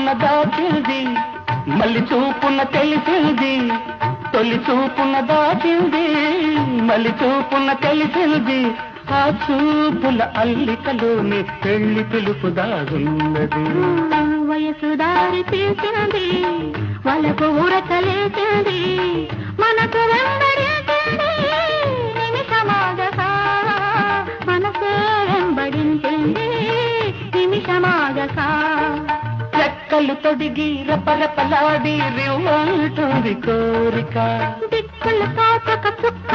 చూపున దాచింది, మళ్ళీ చూపున తెలిసింది. తొలి చూపున దాచింది, మళ్ళీ చూపున తెలిసింది. ఆ చూపుల అల్లికలోని పెళ్లి పిలుపు దాగున్నది. వయసు దారి తీసింది, వాళ్ళకు ఊరకలేసింది, మనకు వెంబడించింది నిమిషమాగగా, మనసే వెంబడించింది నిమిషమాగగా. రెక్కలు తొడిగి రపరపలాడి రివ్వంటుంది కోరిక, దిక్కులు కాచక చుక్క